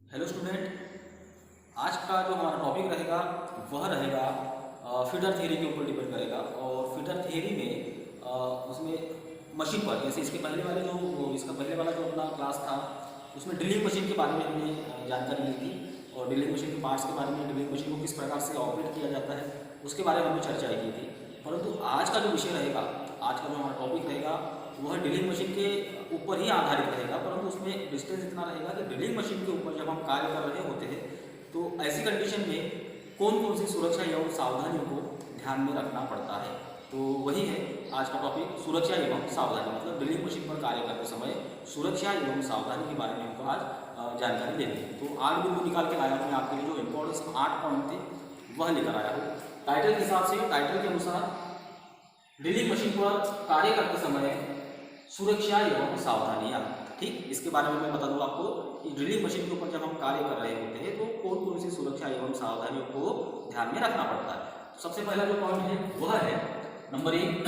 Hello student, आज का जो हमारा टॉपिक रहेगा वह रहेगा फीडर थ्योरी के ऊपर डिपेंड करेगा। और फीडर थ्योरी में उसमें मशीन पर, जैसे इसके पहले वाले इसका पहले वाला जो अपना क्लास था उसमें ड्रिलिंग मशीन के बारे में हमने जानकारी ली थी और ड्रिलिंग मशीन के पार्ट्स के बारे में, ड्रिलिंग मशीन को किस प्रकार से ऑपरेट किया जाता है उसके बारे में हमने चर्चा की थी। परंतु आज का जो विषय रहेगा, आज का जो हमारा टॉपिक रहेगा वह ड्रिलिंग मशीन के ऊपर ही आधारित रहेगा, परंतु उसमें डिस्टेंस इतना रहेगा कि ड्रिलिंग मशीन के ऊपर जब हम कार्य कर रहे होते हैं तो ऐसी कंडीशन में कौन कौन सी सुरक्षा एवं सावधानियों को ध्यान में रखना पड़ता है। तो वही है आज का टॉपिक, सुरक्षा एवं सावधानी। मतलब ड्रिलिंग मशीन पर कार्य करते समय सुरक्षा एवं सावधानी के बारे में हमको आज जानकारी लेनी है। तो 8 बिंदु निकाल के लाया हूँ आपके लिए, जो इंपॉर्टेंस 8 पॉइंट थे वह लेकर आया हूँ। टाइटल के हिसाब से, टाइटल के अनुसार ड्रिलिंग मशीन पर कार्य करते समय सुरक्षा एवं सावधानियाँ। ठीक, इसके बारे में मैं बता दूं आपको कि ड्रिलिंग मशीन के ऊपर जब हम कार्य कर रहे होते हैं तो कौन कौन सी सुरक्षा एवं सावधानियों को ध्यान में रखना पड़ता है। सबसे पहला जो पॉइंट है वह है नंबर 1,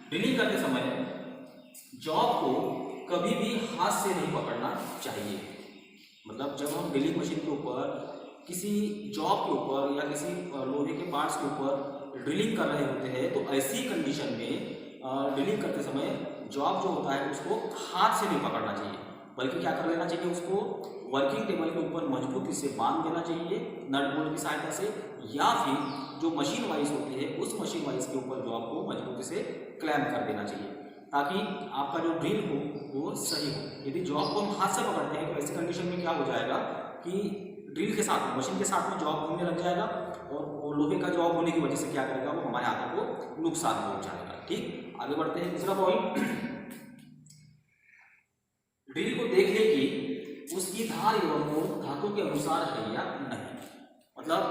ड्रिलिंग करते समय जॉब को कभी भी हाथ से नहीं पकड़ना चाहिए। मतलब जब हम ड्रिलिंग मशीन के ऊपर किसी जॉब के ऊपर या किसी लोहे के पार्ट्स के ऊपर ड्रिलिंग कर रहे होते हैं तो ऐसी कंडीशन में ड्रिलिंग करते समय जॉब जो होता है उसको हाथ से नहीं पकड़ना चाहिए, बल्कि क्या कर लेना चाहिए, उसको वर्किंग टेबल के ऊपर मजबूती से बांध देना चाहिए नट बोल्ट की सहायता से, या फिर जो मशीन वाइज होती है उस मशीन वाइज के ऊपर जॉब को मजबूती से क्लैम्प कर देना चाहिए, ताकि आपका जो ड्रिल हो वो सही हो। यदि जॉब को हम हाथ से पकड़ते हैं तो ऐसी कंडीशन में क्या हो जाएगा कि ड्रिल के साथ, मशीन के साथ में जॉब घूमने लग जाएगा और वो लोहे का जॉब होने की वजह से क्या करेगा, वो हमारे हाथों को नुकसान पहुंचाएगा। ठीक, आगे बढ़ते हैं। दूसरा पॉइंट, ड्रिल को देख ले कि उसकी धार एवं मोड़ धातु के अनुसार है या नहीं। मतलब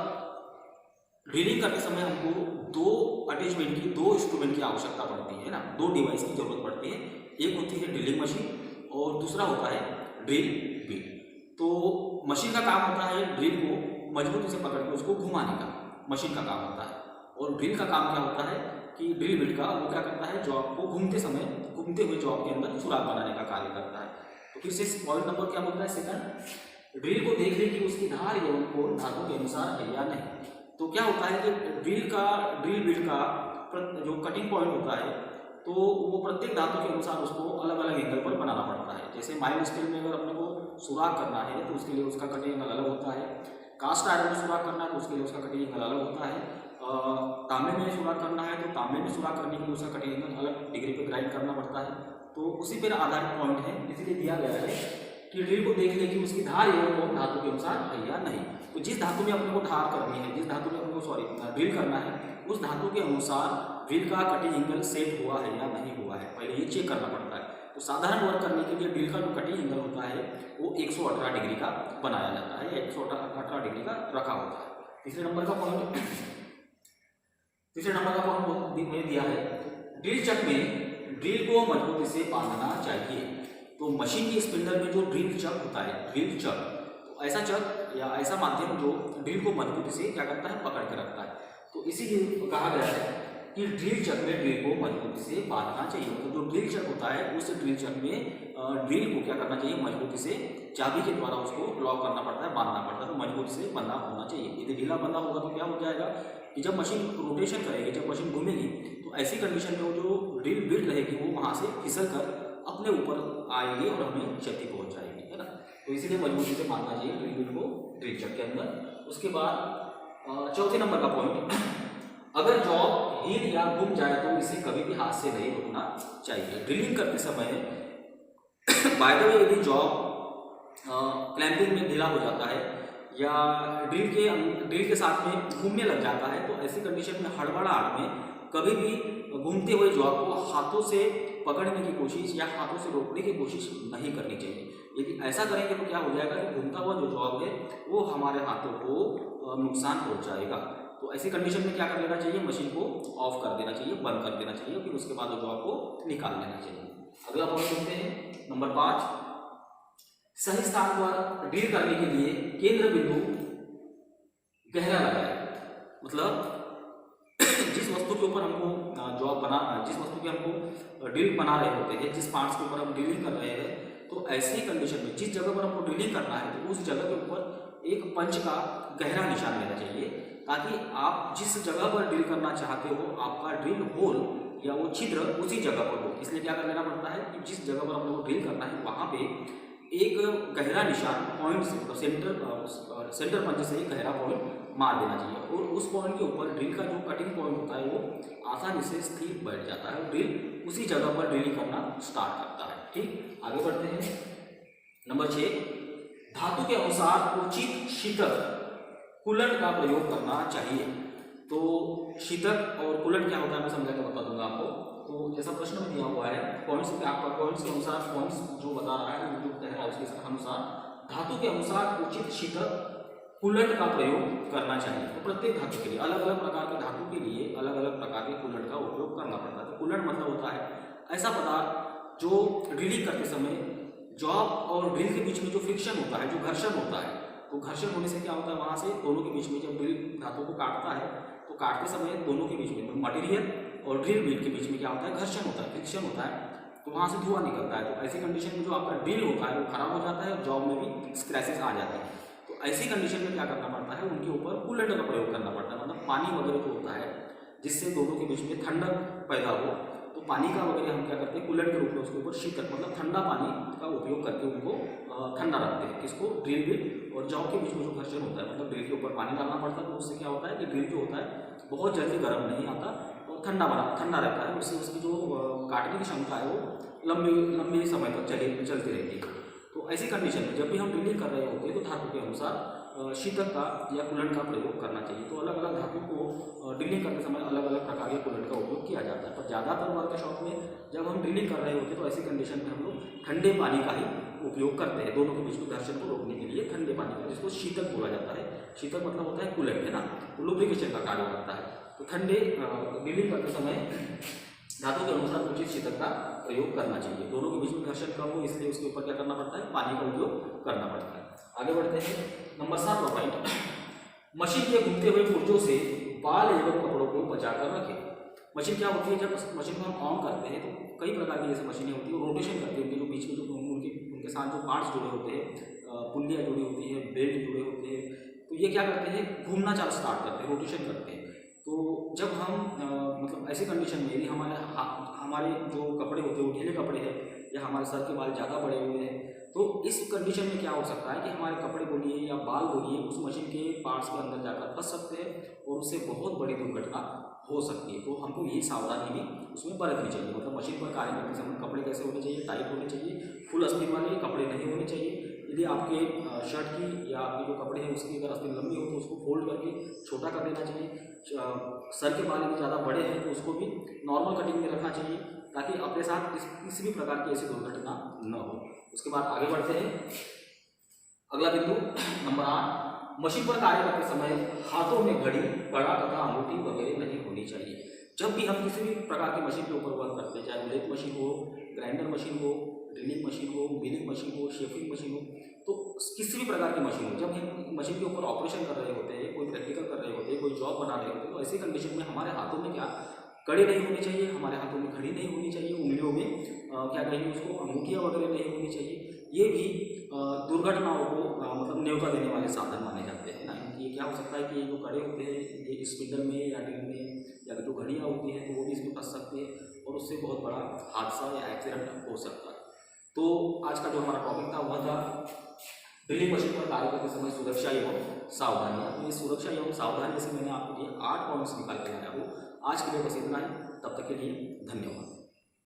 ड्रिलिंग करते समय हमको दो अटैचमेंट की, दो इंस्ट्रूमेंट की आवश्यकता पड़ती है ना, दो डिवाइस की जरूरत पड़ती है। एक होती है ड्रिलिंग मशीन और दूसरा होता है ड्रिल बिट। तो मशीन का काम होता है ड्रिल को मजबूती से पकड़ के उसको घुमाने का, मशीन का काम होता है। और ड्रिल का काम क्या होता है कि ड्रिल बिट का वो क्या करता है, जॉब को घूमते हुए जॉब के अंदर सुराग बनाने का कार्य करता है। तो फिर से पॉइंट नंबर क्या बोलता है, सेकंड, ड्रिल को देख ले कि उसकी धार एवं कोण धातु के अनुसार है या नहीं। तो क्या होता है कि ड्रिल बिट का जो कटिंग पॉइंट होता है तो वो प्रत्येक धातु के अनुसार उसको अलग अलग एंगल पर बनाना पड़ता है। जैसे माइल्ड स्टील में अगर अपने को सुराग करना है तो उसके लिए उसका कटिंग एंगल अलग होता है। कास्ट आयरन में सुराग करना है तो उसके लिए उसका कटिंग एंगल अलग होता है। तांबे में सुराग करना है तो तांबे में सुराग करने के लिए उसका कटिंग एंगल अलग डिग्री पे ग्राइंड करना पड़ता है। तो उसी पर आधारित पॉइंट है, इसीलिए दिया गया है कि ड्रिल को देख ले कि उसकी धार एवं कोण धातु के अनुसार है या नहीं। तो जिस धातु में अपने को धार करनी है, जिस धातु में अपने को ड्रिल करना है, उस धातु के अनुसार ड्रिल का कटिंग एंगल सेट हुआ है या नहीं हुआ है, पहले ये चेक करना पड़ता है। तो साधारण वर्क करने के लिए ड्रिल का जो कटिंग एंगल होता है वो 118 डिग्री का बनाया जाता है, 118 डिग्री का रखा होता है। तीसरे नंबर का पॉइंट मैंने दिया है, ड्रिल चक में ड्रिल को मजबूती से बांधना चाहिए। तो मशीन की स्पिंडल में जो ड्रिल चक होता है, ड्रिल चक, तो ऐसा चक या ऐसा माध्यम जो ड्रिल को मजबूती से क्या करता है, पकड़ के रखता है। तो इसीलिए कहा गया है कि ड्रिल चक में ड्रिल को मजबूती से बांधना चाहिए। तो जो ड्रिल चक होता है उस ड्रिल चक में ड्रिल को क्या करना चाहिए, मजबूती से चाबी के द्वारा उसको लॉक करना पड़ता है, बांधना पड़ता है। तो मजबूती से बंधा होना चाहिए। यदि ढीला बंधा होगा तो क्या हो जाएगा कि जब मशीन रोटेशन करेगी, जब मशीन घूमेगी तो ऐसी कंडीशन में वो जो ड्रिल बिट रहेगी वो वहाँ से फिसल कर अपने ऊपर आएगी और हमें क्षति पहुँचाएगी, है ना। तो इसीलिए मजबूती से बांधना चाहिए ड्रिल बिट को ड्रिल चक के अंदर। उसके बाद चौथे नंबर का पॉइंट, अगर जॉब हिल या घूम जाए तो इसे कभी भी हाथ से नहीं रोकना चाहिए। ड्रिलिंग करते समय बाय द वे यदि जॉब क्लैंपिंग में ढीला हो जाता है या ड्रिल के साथ में घूमने लग जाता है तो ऐसी कंडीशन में हड़बड़ाहट में कभी भी घूमते हुए जॉब को हाथों से पकड़ने की कोशिश या हाथों से रोकने की कोशिश नहीं करनी चाहिए। यदि ऐसा करेंगे तो क्या हो जाएगा कि घूमता हुआ जो जॉब है वो हमारे हाथों को नुकसान पहुंचाएगा। तो ऐसी कंडीशन में क्या कर लेना चाहिए, मशीन को ऑफ कर देना चाहिए, बंद कर देना चाहिए, फिर उसके बाद जॉब को निकाल लेना चाहिए। अगला पॉइंट देखते हैं नंबर 5, सही स्थान पर ड्रिल करने के लिए केंद्र बिंदु गहरा लगाए। मतलब जिस वस्तु के ऊपर हमको जिस वस्तु के हमको ड्रिल बना रहे होते हैं, जिस पार्ट्स के ऊपर हम ड्रिलिंग कर रहे हैं तो ऐसी कंडीशन में जिस जगह पर आपको ड्रिलिंग करना है तो उस जगह के ऊपर एक पंच का गहरा निशान लेना चाहिए, ताकि आप जिस जगह पर ड्रिल करना चाहते हो आपका ड्रिल होल या वो छिद्र उसी जगह पर हो। इसलिए क्या कर लेना पड़ता है कि जिस जगह पर आप लोगों को ड्रिल करना है वहाँ पे एक गहरा निशान पॉइंट से सेंटर पंच से एक गहरा पॉइंट मार देना चाहिए, और उस पॉइंट के ऊपर ड्रिल का जो कटिंग पॉइंट होता है वो आसानी से स्थिर बैठ जाता है, ड्रिल उसी जगह पर ड्रिलिंग करना स्टार्ट करता है। ठीक, आगे बढ़ते हैं। नंबर 6, धातु के अनुसार उचित शीतक कूलेंट का प्रयोग करना चाहिए। तो शीतक और कूलेंट क्या होता है मैं समझा के बता दूंगा आपको। तो जैसा प्रश्न में दिया हुआ है पॉइंट्स पे, आपका पॉइंट्स के अनुसार पॉइंट्स जो बता रहा है वो जो कह रहा है उसके अनुसार धातु के अनुसार उचित शीतक कूलेंट का प्रयोग करना चाहिए। तो प्रत्येक धातु के लिए अलग अलग प्रकार के धातु के लिए अलग अलग प्रकार के कूलेंट का उपयोग करना पड़ता है। तो कूलेंट मतलब होता है ऐसा पदार्थ जो ड्रिलिंग करते समय जॉब और ड्रिल के बीच में जो फ्रिक्शन होता है, जो घर्षण होता है, तो घर्षण होने से क्या होता है वहाँ से दोनों के बीच में जब ड्रिल धातु को काटता है तो काटते समय दोनों के बीच में मटेरियल और ड्रिल बिट के बीच में क्या होता है, घर्षण होता है, फ्रिक्शन होता है, तो वहाँ से धुआं निकलता है। तो ऐसी कंडीशन में जो आपका ड्रिल होता है वो खराब हो जाता है और जॉब में भी स्क्रैचेस आ जाते हैं। तो ऐसी कंडीशन में क्या करना पड़ता है, उनके ऊपर कूलेंट का प्रयोग करना पड़ता है, मतलब पानी वगैरह जो होता है जिससे दोनों के बीच में ठंडक पैदा हो। तो पानी का वगैरह हम क्या करते हैं कूलेंट के रूप में उसके ऊपर शीतक मतलब ठंडा पानी का उपयोग करके उनको ठंडा रखते हैं। किसको, ड्रिल बिट और जॉब के बीच में जो घर्षण होता है, मतलब ड्रिल के ऊपर पानी डालना पड़ता है, तो उससे क्या होता है कि ड्रिल जो होता है बहुत जल्दी गर्म नहीं आता और ठंडा रहता है। उससे उसकी जो काटने की क्षमता है वो लंबे समय तक चलती रहती है। तो ऐसी कंडीशन में जब भी हम ड्रिलिंग कर रहे होते हैं तो धातु के अनुसार शीतक का या कूलेंट का प्रयोग करना चाहिए। तो अलग अलग धातु को ड्रिलिंग करते समय अलग अलग प्रकार के कूलेंट का उपयोग किया जाता है, पर ज़्यादातर वर्कशॉप में जब हम ड्रिलिंग कर रहे होते हैं तो ऐसी कंडीशन में हम लोग ठंडे पानी का ही उपयोग करते हैं दोनों के बीच में घर्षण को रोकने के लिए। ठंडे पानी का, जिसको शीतक बोला जाता है। शीतक मतलब होता है कूलेंट, है ना, तो लुब्रिकेशन का कार्य करता है। तो ठंडे ड्रिलिंग करते समय धातु के अनुसार उचित शीतक का प्रयोग करना चाहिए। दोनों के बीच में घर्षण कम हो इसलिए उसके ऊपर क्या करना पड़ता है, पानी का उपयोग करना पड़ता है। आगे बढ़ते हैं। नंबर 7 पॉइंट, मशीन के घूमते हुए पुर्जों से बाल एवं कपड़ों को बचाकर रखें। मशीन क्या होती है, जब मशीन को हम ऑन करते हैं तो कई प्रकार की जैसे मशीनें होती है वो रोटेशन करती है, उनके जो बीच में जो उनके साथ जो पार्ट्स जुड़े होते हैं, पुल्लियाँ जुड़ी होती है, बेल्ट जुड़े होते हैं, तो ये क्या करते हैं घूमना स्टार्ट करते हैं, रोटेशन करते हैं। तो जब हम मतलब ऐसी कंडीशन में यदि हमारे जो कपड़े होते हैं वो ढीले कपड़े हैं या हमारे सर के बाल ज़्यादा बड़े हुए हैं, तो इस कंडीशन में क्या हो सकता है कि हमारे कपड़े बोलिए या बाल बोलिए उस मशीन के पार्ट्स के अंदर जाकर फंस सकते हैं और उससे बहुत बड़ी दुर्घटना हो सकती है। तो हमको यही सावधानी भी उसमें बरतनी चाहिए। मतलब मशीन पर कार्य करते समय कपड़े कैसे होने चाहिए, टाइट होने चाहिए, फुल आस्तीन वाले कपड़े नहीं होने चाहिए। यदि आपके शर्ट की या आपके जो कपड़े हैं उसकी अगर आस्तीन लंबी हो तो उसको फोल्ड करके छोटा कर देना चाहिए। सर के बाल यदि ज़्यादा बड़े हैं तो उसको भी नॉर्मल कटिंग में रखना चाहिए, ताकि अपने साथ किसी भी प्रकार की ऐसी दुर्घटना न हो। उसके बाद आगे बढ़ते हैं। अगला बिंदु नंबर 8, मशीन पर कार्य करते समय हाथों में घड़ी, कड़ा तथा अंगूठी वगैरह नहीं होनी चाहिए। जब भी हम किसी भी प्रकार की मशीन के ऊपर वर्क करते हैं, चाहे लेथ मशीन हो, ग्राइंडर मशीन हो, ड्रिलिंग मशीन हो, मिलिंग मशीन हो, शेपिंग मशीन हो, तो किसी भी प्रकार की मशीन हो, जब हम मशीन के ऊपर ऑपरेशन कर रहे होते हैं, कोई प्रैक्टिकल कर रहे होते हैं, कोई जॉब बना रहे होते हैं, तो ऐसी कंडीशन में हमारे हाथों में क्या कड़ी नहीं होनी चाहिए, हमारे हाथों में घड़ी नहीं होनी चाहिए, उंगलियों में क्या कहेंगे उसको अंगूठियाँ वगैरह नहीं होनी चाहिए। ये भी दुर्घटनाओं को मतलब न्योता देने वाले साधन माने जाते हैं ना। ये क्या हो सकता है कि ये जो कड़े होते हैं ये स्पिंडल में या ड्रिल में या जो घड़ियाँ होती हैं तो वो भी इसमें फंस सकती है और उससे बहुत बड़ा हादसा या एक्सीडेंट हो सकता है। तो आज का जो हमारा टॉपिक था वह था ड्रिलिंग मशीन पर कार्य करते समय सुरक्षा एवं सावधानियाँ। तो ये सुरक्षा एवं सावधानी से मैंने आपके लिए 8 पॉइंट्स निकाल के लाया हूँ। आज के लिए बस इतना ही, तब तक के लिए धन्यवाद।